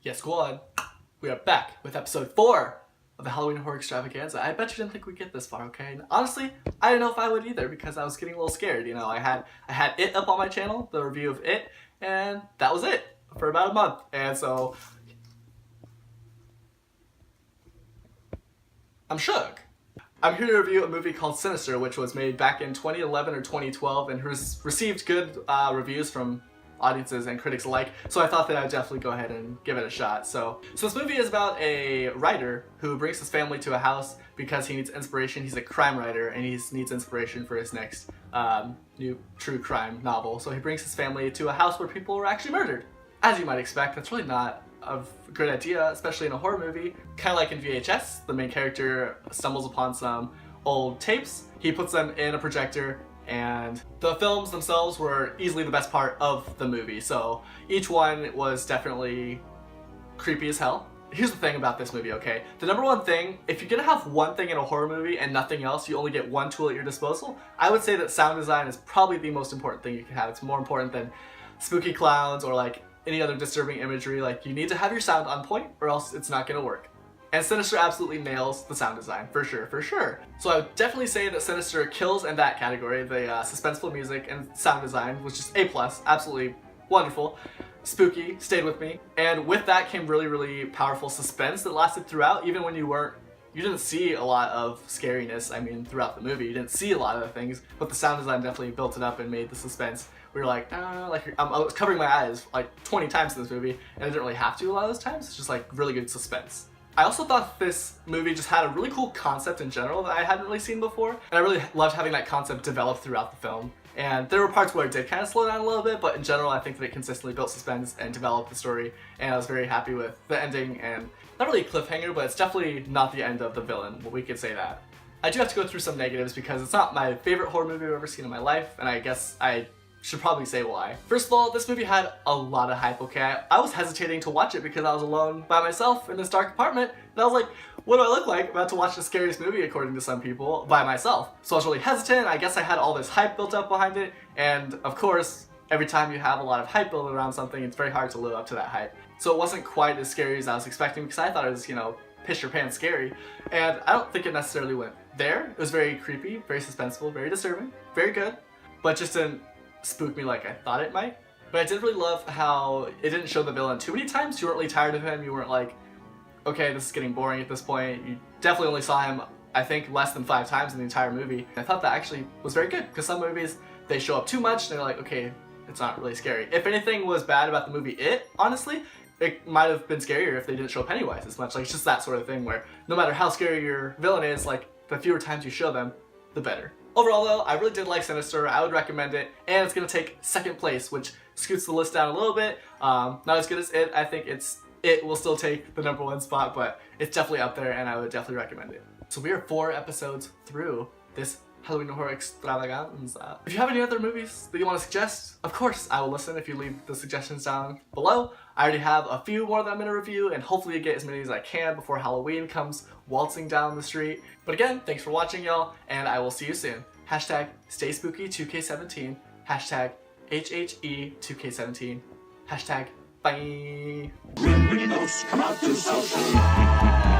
Yes, squad, we are back with episode 4 of the Halloween Horror Extravaganza. I bet you didn't think we'd get this far, okay? And honestly, I didn't know if I would either because I was getting a little scared. You know, I had It up on my channel, the review of It, and that was it for about a month. And so I'm shook. I'm here to review a movie called Sinister, which was made back in 2011 or 2012 and received good reviews from audiences and critics alike, so I thought that I'd definitely go ahead and give it a shot. So this movie is about a writer who brings his family to a house because he needs inspiration. He's a crime writer and he needs inspiration for his next new true crime novel. So he brings his family to a house where people were actually murdered. As you might expect, that's really not a good idea, especially in a horror movie. Kind of like in VHS, the main character stumbles upon some old tapes, he puts them in a projector, and the films themselves were easily the best part of the movie, so each one was definitely creepy as hell. Here's the thing about this movie, okay? The number one thing, if you're gonna have one thing in a horror movie and nothing else, you only get one tool at your disposal, I would say that sound design is probably the most important thing you can have. It's more important than spooky clowns or like any other disturbing imagery. Like, you need to have your sound on point or else it's not gonna work. And Sinister absolutely nails the sound design, for sure, for sure. So I would definitely say that Sinister kills in that category. The suspenseful music and sound design was just A+, absolutely wonderful. Spooky, stayed with me. And with that came really, really powerful suspense that lasted throughout, even when you didn't see a lot of scariness, I mean, throughout the movie. You didn't see a lot of the things, but the sound design definitely built it up and made the suspense. We were like, I was covering my eyes like 20 times in this movie, and I didn't really have to a lot of those times. It's just like really good suspense. I also thought this movie just had a really cool concept in general that I hadn't really seen before, and I really loved having that concept develop throughout the film. And there were parts where it did kind of slow down a little bit, but in general I think that it consistently built suspense and developed the story, and I was very happy with the ending. And not really a cliffhanger, but it's definitely not the end of the villain, but we could say that. I do have to go through some negatives because it's not my favorite horror movie I've ever seen in my life, and I guess I should probably say why. First of all, this movie had a lot of hype, okay? I was hesitating to watch it because I was alone by myself in this dark apartment, and I was like, what do I look like about to watch the scariest movie according to some people by myself? So I was really hesitant. I guess I had all this hype built up behind it, and of course, every time you have a lot of hype built around something, it's very hard to live up to that hype. So it wasn't quite as scary as I was expecting because I thought it was, you know, piss your pants scary, and I don't think it necessarily went there. It was very creepy, very suspenseful, very disturbing, very good, but just didn't spook me like I thought it might. But I did really love how it didn't show the villain too many times. You weren't really tired of him. You weren't like, okay, this is getting boring at this point. You definitely only saw him, I think, less than 5 times in the entire movie. I thought that actually was very good because some movies, they show up too much and they're like, okay, it's not really scary. If anything was bad about the movie It, honestly, it might have been scarier if they didn't show Pennywise as much. Like, it's just that sort of thing where no matter how scary your villain is, like, the fewer times you show them, the better. Overall though, I really did like Sinister. I would recommend it, and it's gonna take second place, which scoots the list down a little bit. Not as good as It. I think It will still take the #1 spot, but it's definitely up there, and I would definitely recommend it. So we are 4 episodes through this Halloween Horror Extravaganza. If you have any other movies that you want to suggest, of course I will listen if you leave the suggestions down below. I already have a few more that I'm going to review, and hopefully get as many as I can before Halloween comes waltzing down the street. But again, thanks for watching, y'all, and I will see you soon. Hashtag StaySpooky2K17. Hashtag HHE2K17. Hashtag bye. When ghosts come out to social.